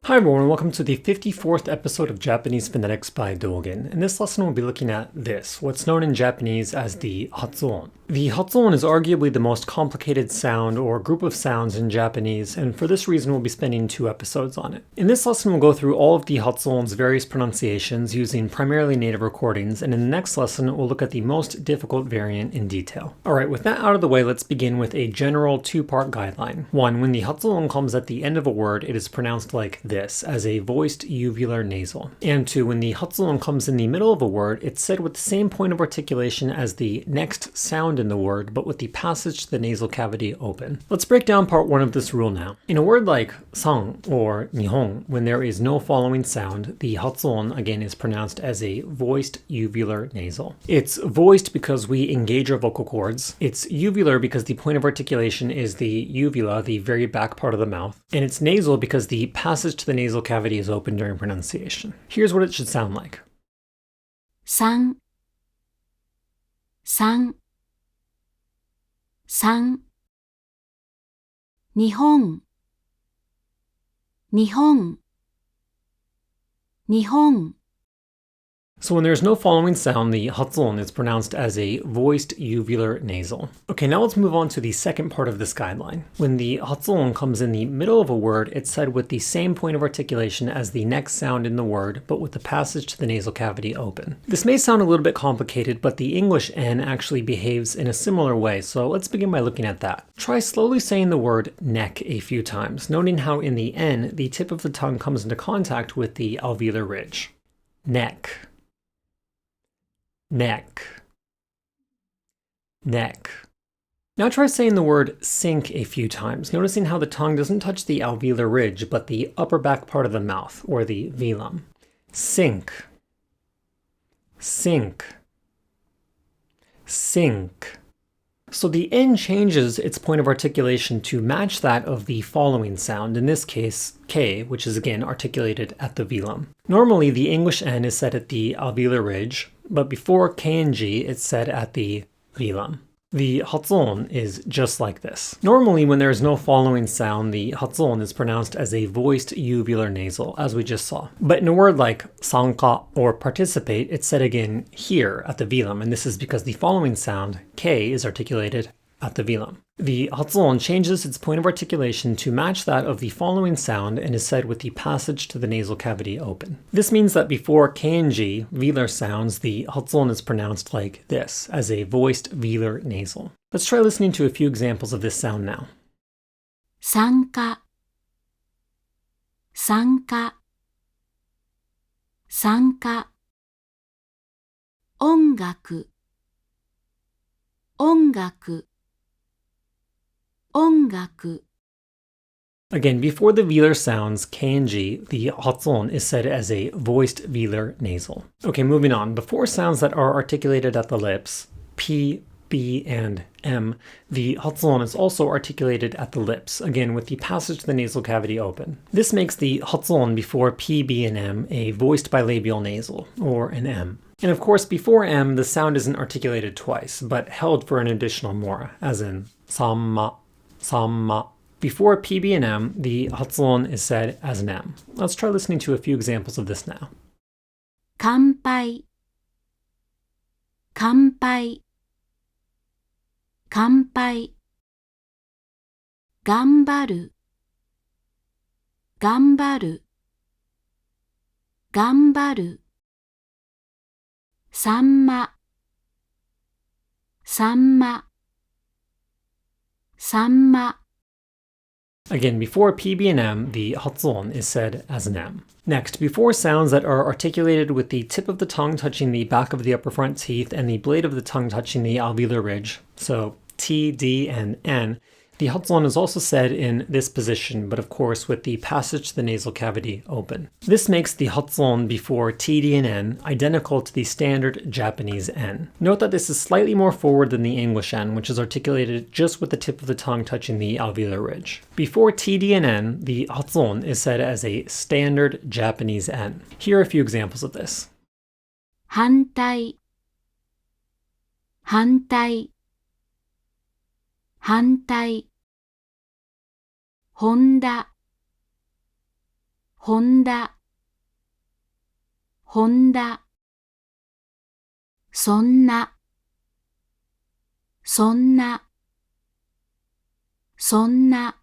Hi everyone, and welcome to the 54th episode of Japanese Phonetics by Dogen. In this lesson we'll be looking at this, what's known in Japanese as the hatsuon. The hatsuon is arguably the most complicated sound or group of sounds in Japanese, and for this reason we'll be spending 2 episodes on it. In this lesson we'll go through all of the hatsuon's various pronunciations using primarily native recordings, and in the next lesson we'll look at the most difficult variant in detail. Alright, with that out of the way, let's begin with a general 2-part guideline. 1. When the hatsuon comes at the end of a word, it is pronounced like this, as a voiced uvular nasal. And 2. When the hatsuon comes in the middle of a word, it's said with the same point of articulation as the next sound in the word, but with the passage to the nasal cavity open. Let's break down part 1 of this rule now. In a word like sang or nihon, when there is no following sound, the hatsuon again is pronounced as a voiced uvular nasal. It's voiced because we engage our vocal cords. It's uvular because the point of articulation is the uvula, the very back part of the mouth. And it's nasal because the passage to the nasal cavity is open during pronunciation. Here's what it should sound like. Sang, sang, sang. Nihon, nihon, nihon. So when there's no following sound, the hatsuon is pronounced as a voiced uvular nasal. Okay, now let's move on to the second part of this guideline. When the hatsuon comes in the middle of a word, it's said with the same point of articulation as the next sound in the word, but with the passage to the nasal cavity open. This may sound a little bit complicated, but the English N actually behaves in a similar way, so let's begin by looking at that. Try slowly saying the word neck a few times, noting how in the N, the tip of the tongue comes into contact with the alveolar ridge. Neck. Neck. Neck. Now try saying the word sink a few times, noticing how the tongue doesn't touch the alveolar ridge, but the upper back part of the mouth, or the velum. Sink. Sink. Sink. So the N changes its point of articulation to match that of the following sound, in this case, K, which is again articulated at the velum. Normally, the English N is said at the alveolar ridge, but before K and G, it's said at the velum. The hatsuon is just like this. Normally, when there is no following sound, the hatsuon is pronounced as a voiced uvular nasal, as we just saw. But in a word like sanka or participate, it's said again here at the velum, and this is because the following sound, K, is articulated at the velum. The hatsuon changes its point of articulation to match that of the following sound and is said with the passage to the nasal cavity open. This means that before K and G, velar sounds, the hatsuon is pronounced like this, as a voiced velar nasal. Let's try listening to a few examples of this sound now. Sanka, sanka, sanka. Ongaku, ongaku. Ongaku. Again, before the velar sounds K and G, the hatsuon is said as a voiced velar nasal. Okay, moving on. Before sounds that are articulated at the lips, P, B, and M, the hatsuon is also articulated at the lips, again with the passage to the nasal cavity open. This makes the hatsuon before P, B, and M a voiced bilabial nasal, or an M. And of course, before M, the sound isn't articulated twice, but held for an additional mora, as in samma, samma. Before P, B, and M, the hatsuon is said as an M. Let's try listening to a few examples of this now. Kanpai, kanpai, kanpai. Gambaru, gambaru, gambaru. Sanma, sanma, sanma. Again, before P, B, and M, the hatsuon is said as an M. Next, before sounds that are articulated with the tip of the tongue touching the back of the upper front teeth and the blade of the tongue touching the alveolar ridge, so T, D, and N, the hatsuon is also said in this position, but of course with the passage to the nasal cavity open. This makes the hatsuon before T, D, and N identical to the standard Japanese N. Note that this is slightly more forward than the English N, which is articulated just with the tip of the tongue touching the alveolar ridge. Before T, D, and N, the hatsuon is said as a standard Japanese N. Here are a few examples of this. 反対、反対、反対。ホンダ、ホンダ、ホンダ。そんな、そんな、そんな。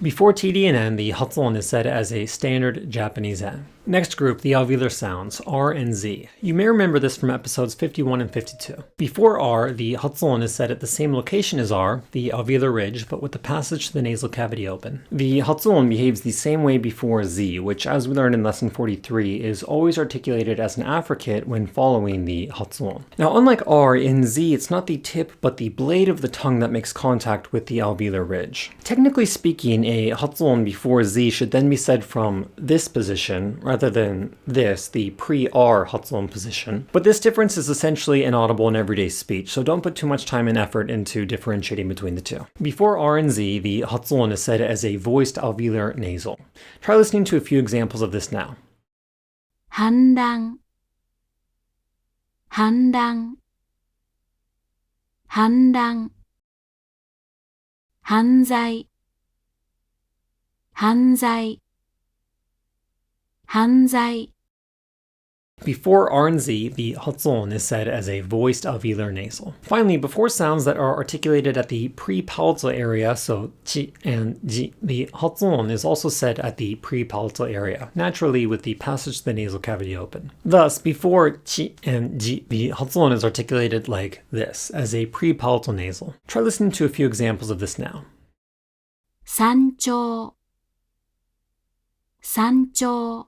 Before TD and N, the hatsuon is said as a standard Japanese N. Next group, the alveolar sounds, R and Z. You may remember this from episodes 51 and 52. Before R, the hatsuon is said at the same location as R, the alveolar ridge, but with the passage to the nasal cavity open. The hatsuon behaves the same way before Z, which, as we learned in lesson 43, is always articulated as an affricate when following the hatsuon. Now, unlike R, in Z, it's not the tip, but the blade of the tongue that makes contact with the alveolar ridge. Technically speaking, a hatsuon before Z should then be said from this position, rather than this, the pre-R hatsuon position. But this difference is essentially inaudible in everyday speech, so don't put too much time and effort into differentiating between the two. Before R and Z, the hatsuon is said as a voiced alveolar nasal. Try listening to a few examples of this now. 反乱、反乱、反乱。犯罪、犯罪、犯罪。Before R and Z, the hatsuon is said as a voiced alveolar nasal. Finally, before sounds that are articulated at the pre-palatal area, so chi and ji, the hatsuon is also said at the pre-palatal area, naturally with the passage to the nasal cavity open. Thus, before chi and ji, the hatsuon is articulated like this, as a pre-palatal nasal. Try listening to a few examples of this now. 山頂、山頂、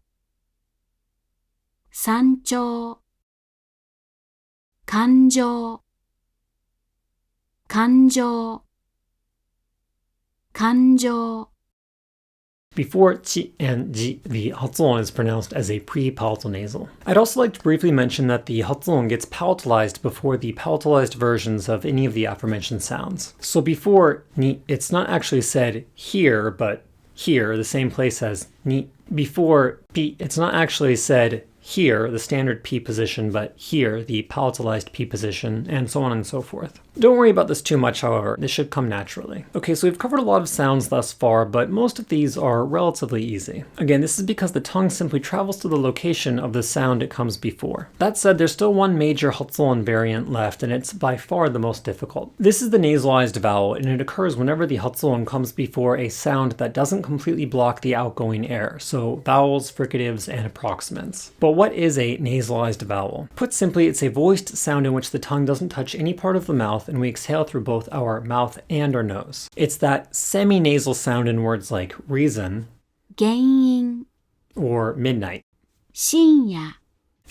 山頂。感情、感情、感情。Before chi and ji, the hatsuon is pronounced as a pre-palatal nasal. I'd also like to briefly mention that the hatsuon gets palatalized before the palatalized versions of any of the aforementioned sounds. So before ni, it's not actually said here, but here, the same place as ni. Before pi, it's not actually said here, the standard P position, but here, the palatalized P position, and so on and so forth. Don't worry about this too much, however. This should come naturally. Okay, so we've covered a lot of sounds thus far, but most of these are relatively easy. Again, this is because the tongue simply travels to the location of the sound it comes before. That said, there's still one major hatsuon variant left, and it's by far the most difficult. This is the nasalized vowel, and it occurs whenever the hatsuon comes before a sound that doesn't completely block the outgoing air, so vowels, fricatives, and approximants. But what is a nasalized vowel? Put simply, it's a voiced sound in which the tongue doesn't touch any part of the mouth and we exhale through both our mouth and our nose. It's that semi-nasal sound in words like reason 原因、 or midnight. 深夜。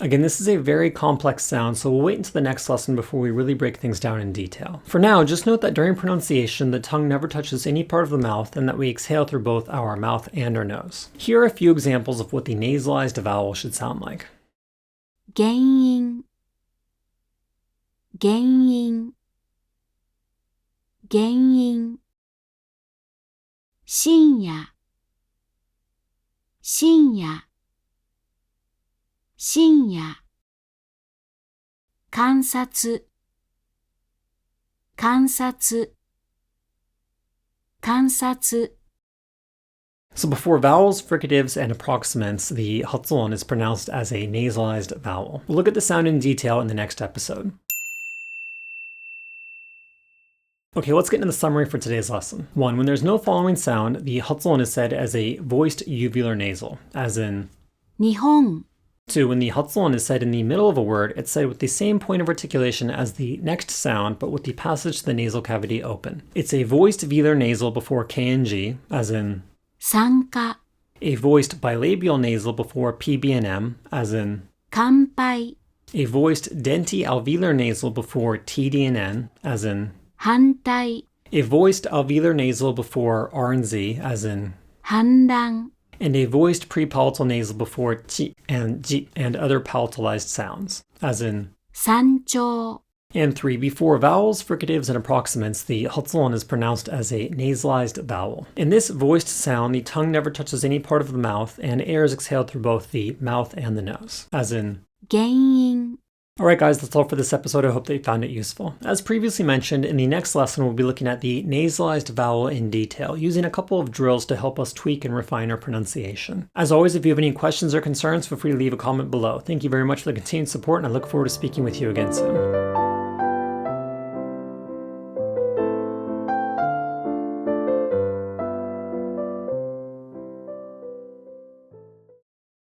Again, this is a very complex sound, so we'll wait until the next lesson before we really break things down in detail. For now, just note that during pronunciation, the tongue never touches any part of the mouth and that we exhale through both our mouth and our nose. Here are a few examples of what the nasalized vowel should sound like. 原因、原因、原因。深夜、深夜、深夜。観察、観察、観察。 So before vowels, fricatives, and approximants, the hatsuon is pronounced as a nasalized vowel. We'll look at the sound in detail in the next episode. Okay, let's get into the summary for today's lesson. 1. When there's no following sound, the hatsuon is said as a voiced uvular nasal, as in 日本、 2. When the hatsuon is said in the middle of a word, it's said with the same point of articulation as the next sound, but with the passage to the nasal cavity open. It's a voiced velar nasal before K and G, as in 参加、 a voiced bilabial nasal before PB and M, as in 乾杯、 a voiced denti-alveolar nasal before TD and N, as in 反対、 a voiced alveolar nasal before R and Z, as in 反乱、 and a voiced prepalatal nasal before chi and ji and other palatalized sounds, as in 山頂、 and 3. Before vowels, fricatives, and approximants, the hatsuon is pronounced as a nasalized vowel. In this voiced sound, the tongue never touches any part of the mouth, and air is exhaled through both the mouth and the nose, as in 原因、Alright guys, that's all for this episode. I hope that you found it useful. As previously mentioned, in the next lesson we'll be looking at the nasalized vowel in detail, using a couple of drills to help us tweak and refine our pronunciation. As always, if you have any questions or concerns, feel free to leave a comment below. Thank you very much for the continued support, and I look forward to speaking with you again soon.